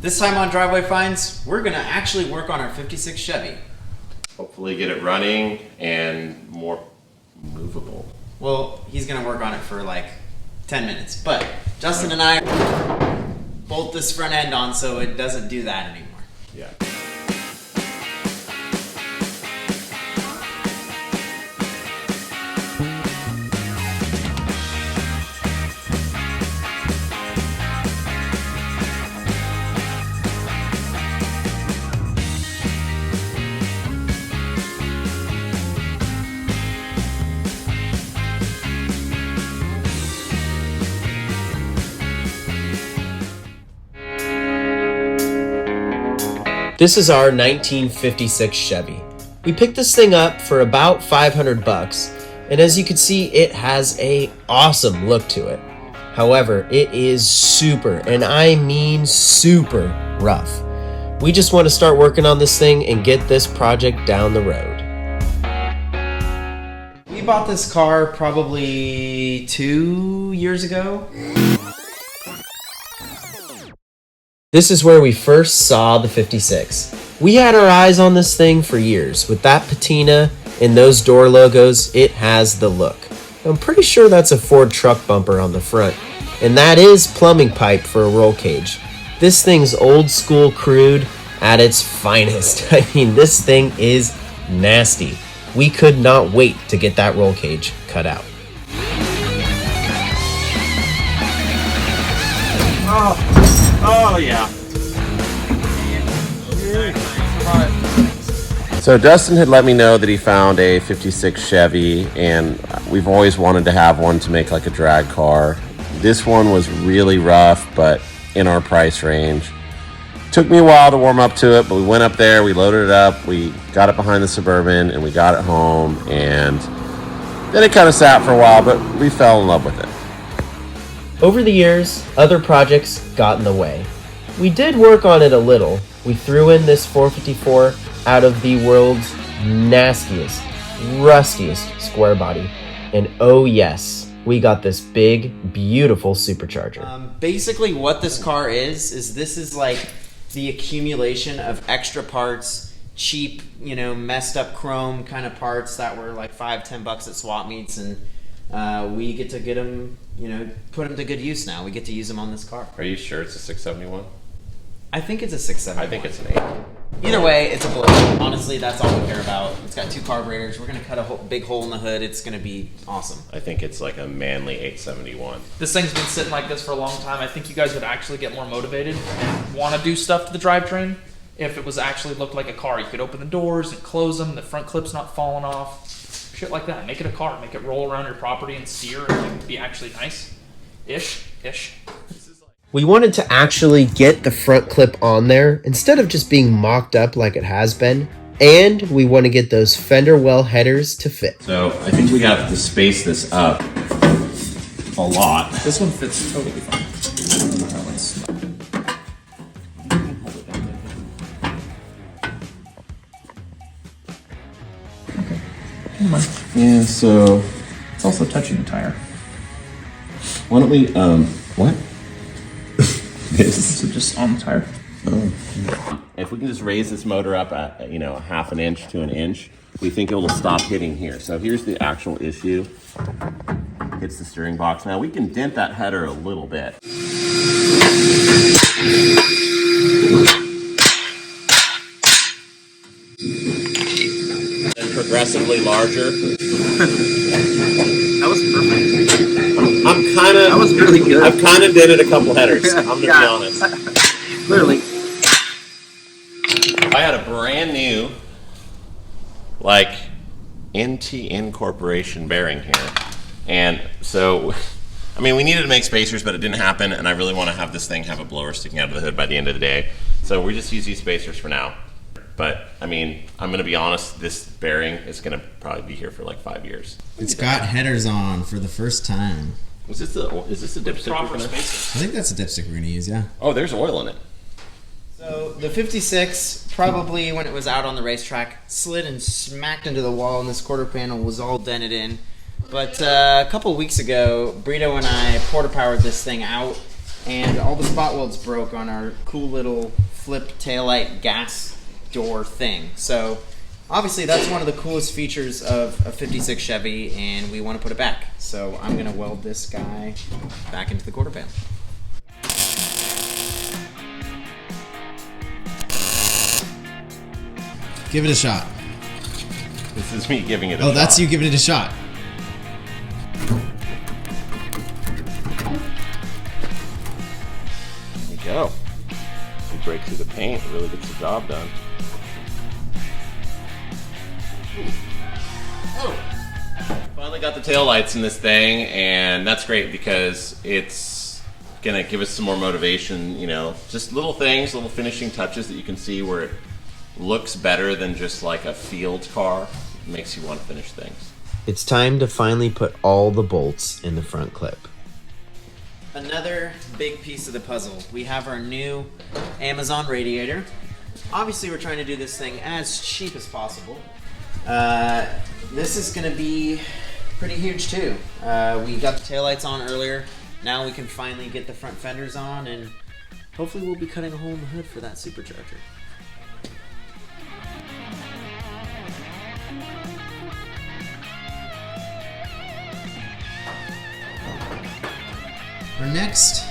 This time on Driveway Finds, we're gonna actually work on our 56 Chevy. Hopefully get it running and more movable. Well, he's gonna work on it for like 10 minutes, but Justin and I bolt this front end on so it doesn't do that anymore. Yeah. This is our 1956 Chevy. We picked this thing up for about 500 bucks, and as you can see, it has a awesome look to it. However, it is super, and I mean super rough. We just want to start working on this thing and get this project down the road. We bought this car probably 2 years ago. This is where we first saw the 56. We had our eyes on this thing for years. With that patina and those door logos, it has the look. I'm pretty sure that's a Ford truck bumper on the front, and that is plumbing pipe for a roll cage. This thing's old school crude at its finest. I mean, this thing is nasty. We could not wait to get that roll cage cut out. Oh yeah. So Dustin had let me know that he found a 56 Chevy, and we've always wanted to have one to make like a drag car. This one was really rough, but in our price range. Took me a while to warm up to it, but we went up there, we loaded it up, we got it behind the Suburban, and we got it home, and then it kind of sat for a while, but we fell in love with it. Over the years, other projects got in the way. We did work on it a little. We threw in this 454 out of the world's nastiest, rustiest square body. And oh yes, we got this big, beautiful supercharger. Basically what this car is this is like the accumulation of extra parts, cheap, messed up chrome kind of parts that were like $5-10 at swap meets, and we get to get them, put them to good use now. We get to use them on this car. Are you sure it's a 671? I think it's a 671. I think it's an 8. Either way, it's a bullet. Honestly, that's all we care about. It's got 2 carburetors. We're going to cut a big hole in the hood. It's going to be awesome. I think it's like a manly 871. This thing's been sitting like this for a long time. I think you guys would actually get more motivated and want to do stuff to the drivetrain if it was actually looked like a car. You could open the doors and close them, the front clip's not falling off, shit like that. Make it a car. Make it roll around your property and steer and be actually nice-ish. We wanted to actually get the front clip on there instead of just being mocked up like it has been. And we want to get those fender well headers to fit. So I think we have to space this up a lot. This one fits totally fine. I don't know how it's... Okay. Never mind. Yeah, so It's also touching the tire. why don't we, what? So just on the tire. If we can just raise this motor up at, a 1/2 inch to 1 inch, we think it will stop hitting here. So here's the actual issue. Hits the steering box. Now we can dent that header a little bit. And progressively larger. That was perfect. I'm kind of. That was really good. I've kind of dented a couple headers. I'm gonna be honest. Clearly. I had a brand new, NT Incorporation bearing here, and so, we needed to make spacers, but it didn't happen, and I really want to have this thing have a blower sticking out of the hood by the end of the day, so we just use these spacers for now. But I'm going to be honest, this bearing is going to probably be here for like 5 years. It's got headers on for the first time. Is this a dipstick? Proper spacers. I think that's a dipstick we're going to use, yeah. Oh, there's oil in it. So the 56, probably when it was out on the racetrack, slid and smacked into the wall, and this quarter panel was all dented in. But a couple weeks ago, Brito and I porta powered this thing out, and all the spot welds broke on our cool little flip taillight gas door thing. So obviously that's one of the coolest features of a 56 Chevy, and we want to put it back. So I'm going to weld this guy back into the quarter panel. Give it a shot. This is me giving it a shot. Oh, that's you giving it a shot. There we go. We break through the paint, it really gets the job done. Oh. Finally got the taillights in this thing, and that's great because it's gonna give us some more motivation, you know, just little things, little finishing touches that you can see where it looks better than just like a field car. It makes you want to finish things. It's time to finally put all the bolts in the front clip. Another big piece of the puzzle. We have our new Amazon radiator. Obviously we're trying to do this thing as cheap as possible. This is going to be pretty huge too. We got the taillights on earlier. Now we can finally get the front fenders on, and hopefully we'll be cutting a hole in the hood for that supercharger. Our next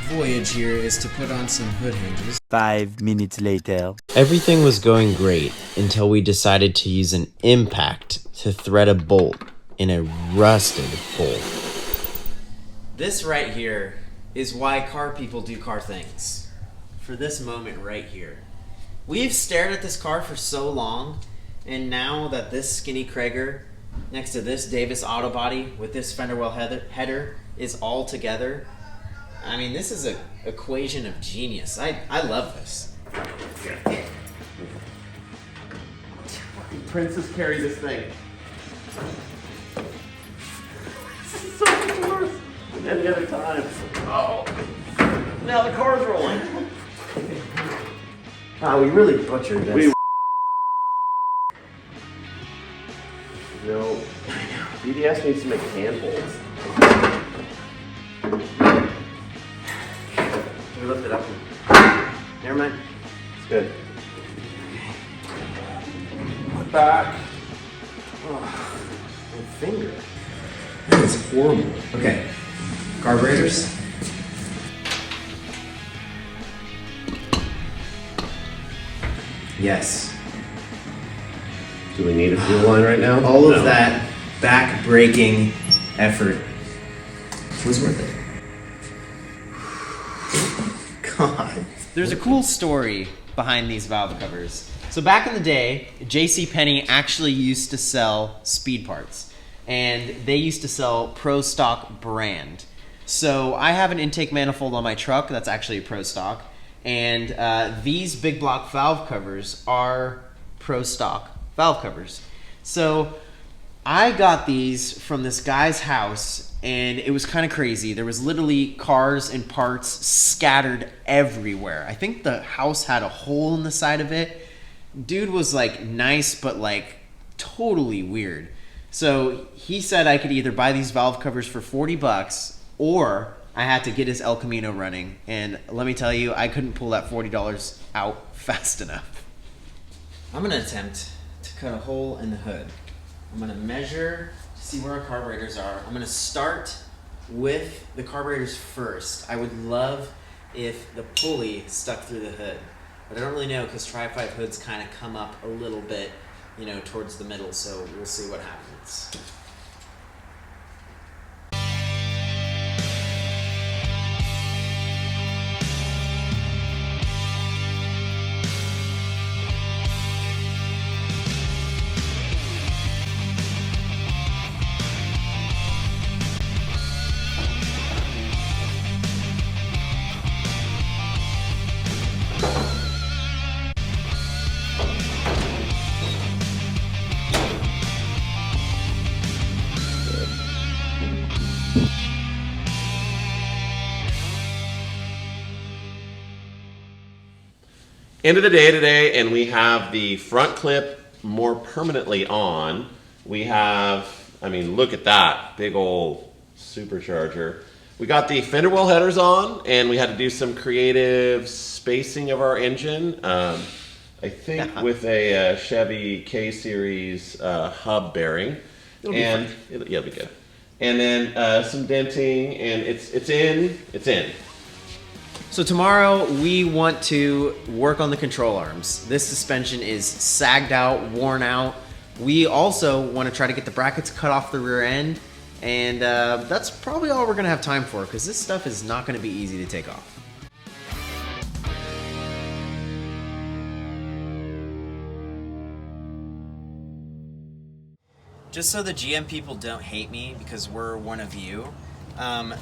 voyage here is to put on some hood hinges. 5 minutes later. Everything was going great until we decided to use an impact to thread a bolt in a rusted hole. This right here is why car people do car things. For this moment right here. We've stared at this car for so long, and now that this skinny Krager next to this Davis auto body with this fender well header is all together, I mean, this is an equation of genius. I love this. Princess carry this thing. This is so much worse than any other time. Oh, now the car's rolling. Wow, we really butchered this. No, BDS needs to make hand bolts. We lift it up. Never mind. It's good. Put back. Oh, my finger. That is horrible. Okay, carburetors. Yes. Do we need a fuel line right now? All of that back braking effort was worth it. God. There's a cool story behind these valve covers. So back in the day, JCPenney actually used to sell speed parts, and they used to sell Pro Stock brand. So I have an intake manifold on my truck that's actually a Pro Stock, and these big block valve covers are Pro Stock valve covers. So I got these from this guy's house, and it was kind of crazy. There was literally cars and parts scattered everywhere. I think the house had a hole in the side of it. Dude was like nice, but like totally weird. So he said I could either buy these valve covers for 40 bucks or I had to get his El Camino running. And let me tell you, I couldn't pull that $40 out fast enough. I'm gonna attempt to cut a hole in the hood. I'm gonna measure to see where our carburetors are. I'm gonna start with the carburetors first. I would love if the pulley stuck through the hood, but I don't really know because Tri-5 hoods kind of come up a little bit, you know, towards the middle, so we'll see what happens. End of the day today, and we have the front clip more permanently on. We have, I mean, look at that big old supercharger. We got the fender well headers on, and we had to do some creative spacing of our engine. I think with a Chevy K Series hub bearing. It'll be good. And then some denting, and it's in. So tomorrow we want to work on the control arms. This suspension is sagged out, worn out. We also want to try to get the brackets cut off the rear end, and that's probably all we're gonna have time for, because this stuff is not gonna be easy to take off. Just so the GM people don't hate me because we're one of you,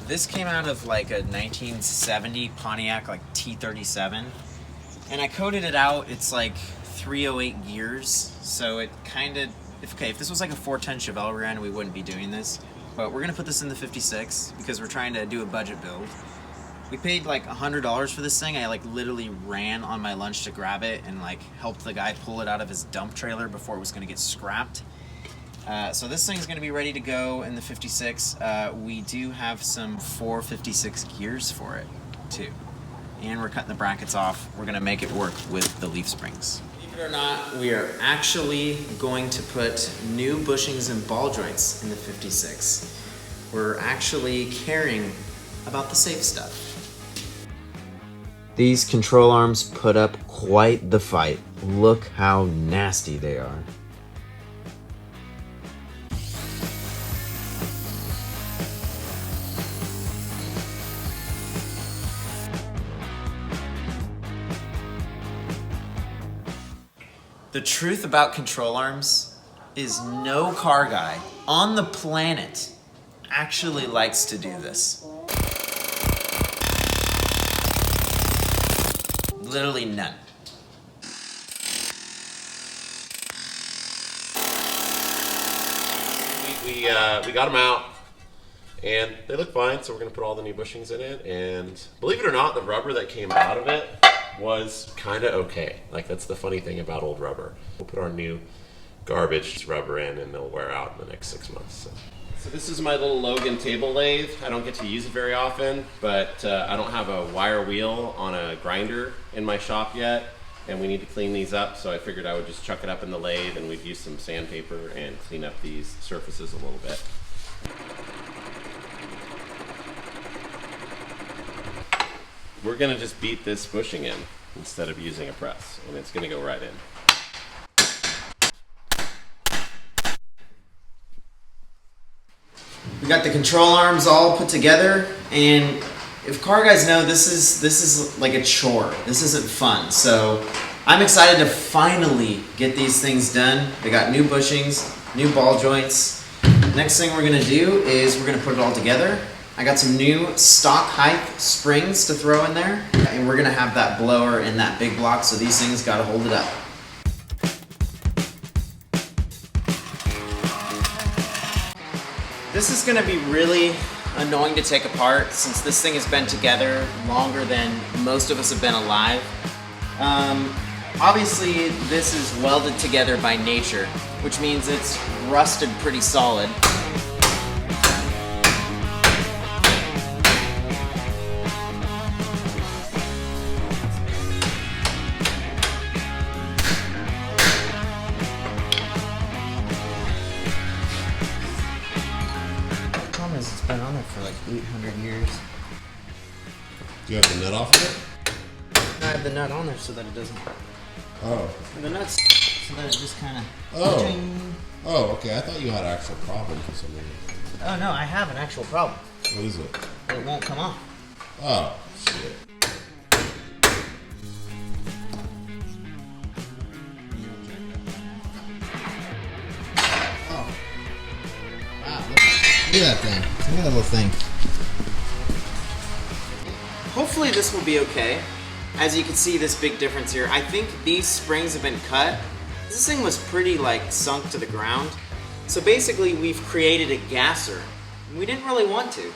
this came out of like a 1970 Pontiac like T37, and I coated it out. It's like 308 gears, so it kind of, if this was like a 410 Chevelle rear end, we wouldn't be doing this, but we're gonna put this in the 56 because we're trying to do a budget build. We paid like $100 for this thing. I like literally ran on my lunch to grab it and like helped the guy pull it out of his dump trailer before it was gonna get scrapped. So this thing's going to be ready to go in the 56. We do have some 456 gears for it too. And we're cutting the brackets off. We're going to make it work with the leaf springs. Believe it or not, we are actually going to put new bushings and ball joints in the 56. We're actually caring about the safe stuff. These control arms put up quite the fight. Look how nasty they are. The truth about control arms is no car guy on the planet actually likes to do this. Literally none. We got them out, and they look fine, so we're going to put all the new bushings in it, and believe it or not, the rubber that came out of it was kind of okay. Like, that's the funny thing about old rubber. We'll put our new garbage rubber in, and they'll wear out in the next 6 months. So this is my little Logan table lathe. I don't get to use it very often, but I don't have a wire wheel on a grinder in my shop yet, and we need to clean these up, so I figured I would just chuck it up in the lathe, and we'd use some sandpaper and clean up these surfaces a little bit. We're gonna just beat this bushing in instead of using a press, and it's gonna go right in. We got the control arms all put together, and if car guys know, this is like a chore. This isn't fun. So I'm excited to finally get these things done. They got new bushings, new ball joints. Next thing we're gonna do is we're gonna put it all together. I got some new stock height springs to throw in there, and we're gonna have that blower in that big block, so these things gotta hold it up. This is gonna be really annoying to take apart since this thing has been together longer than most of us have been alive. Obviously, this is welded together by nature, which means it's rusted pretty solid. It's been on there for like 800 years. Do you have the nut off of it? I have the nut on there so that it doesn't. Oh. The nuts, so that it just kind of. Oh. Oh, okay. I thought you had an actual problem for some reason. Oh no, I have an actual problem. What is it? It won't come off. Oh, shit. Oh. Wow, look at that thing. Look at that little thing. Hopefully this will be okay. As you can see, this big difference here. I think these springs have been cut. This thing was pretty like sunk to the ground. So basically we've created a gasser. We didn't really want to.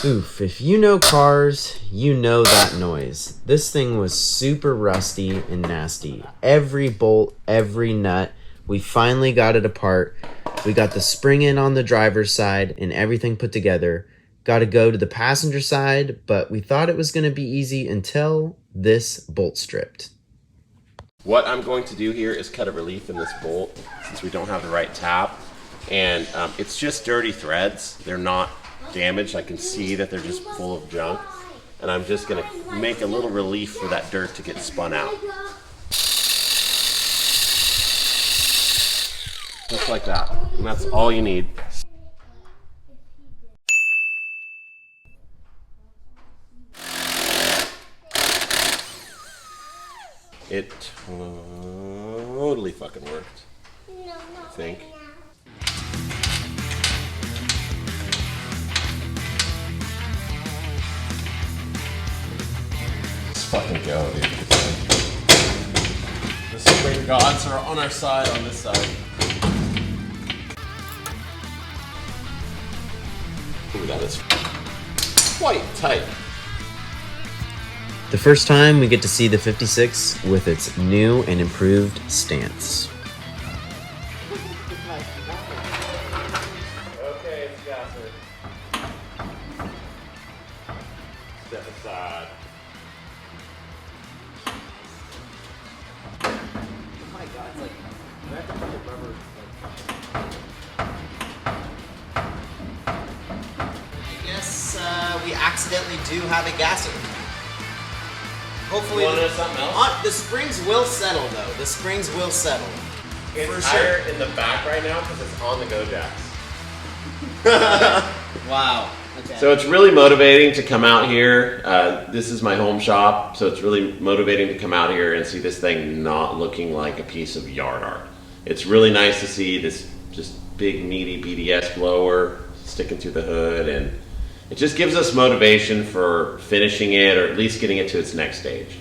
Oof, if you know cars, you know that noise. This thing was super rusty and nasty. Every bolt, every nut. We finally got it apart. We got the spring in on the driver's side and everything put together. got to go to the passenger side, but we thought it was going to be easy until this bolt stripped. What I'm going to do here is cut a relief in this bolt since we don't have the right tap. And it's just dirty threads. They're not damaged. I can see that they're just full of junk. And I'm just going to make a little relief for that dirt to get spun out. Just like that. And that's all you need. It totally fucking worked, I think. Let's fucking go, dude. The spring gods are on our side on this side. Ooh, that is quite tight. The first time we get to see the 56 with its new and improved stance. Okay, Scasser. Step aside. Oh my god, it's like, I have to put the rubber, I guess we accidentally do have a gasser. Hopefully, You wanna know something else? The springs will settle though. The springs will settle. It's For higher sure. in the back right now because it's on the go jacks. Wow. Okay. So it's really motivating to come out here. This is my home shop, so it's really motivating to come out here and see this thing not looking like a piece of yard art. It's really nice to see this just big meaty BDS blower sticking through the hood, and it just gives us motivation for finishing it or at least getting it to its next stage.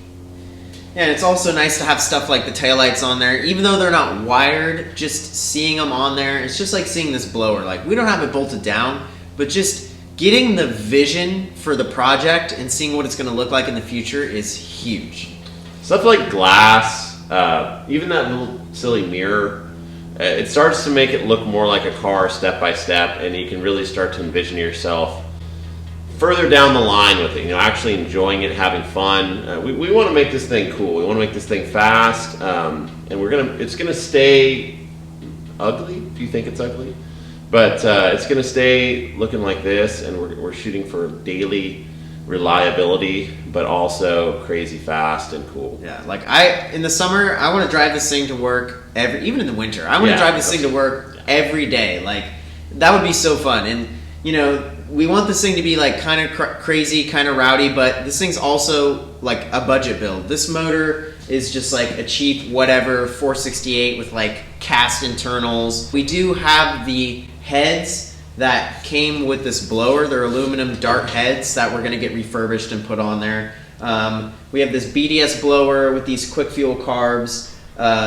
Yeah, and it's also nice to have stuff like the taillights on there. Even though they're not wired, just seeing them on there, it's just like seeing this blower. Like, we don't have it bolted down, but just getting the vision for the project and seeing what it's going to look like in the future is huge. Stuff like glass, even that little silly mirror, it starts to make it look more like a car step by step, and you can really start to envision yourself further down the line with it, actually enjoying it, having fun. We want to make this thing cool. We want to make this thing fast, and it's gonna stay ugly if you think it's ugly, but it's gonna stay looking like this, and we're shooting for daily reliability, but also crazy fast and cool. Yeah, like in the summer, I want to drive this thing to work even in the winter. I want to drive this thing to work every day. Like, that would be so fun. And, we want this thing to be like kind of crazy, kind of rowdy, but this thing's also like a budget build. This motor is just like a cheap whatever 468 with like cast internals. We do have the heads that came with this blower. They're aluminum dart heads that we're going to get refurbished and put on there. We have this BDS blower with these quick fuel carbs.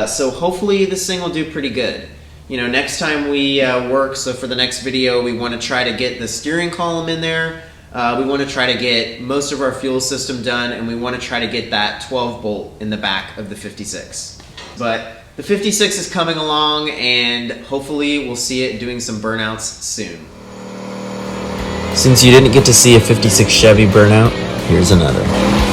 So hopefully this thing will do pretty good. Next time we work, so for the next video, we want to try to get the steering column in there. We want to try to get most of our fuel system done, and we want to try to get that 12 bolt in the back of the 56. But the 56 is coming along, and hopefully we'll see it doing some burnouts soon. Since you didn't get to see a 56 Chevy burnout, here's another.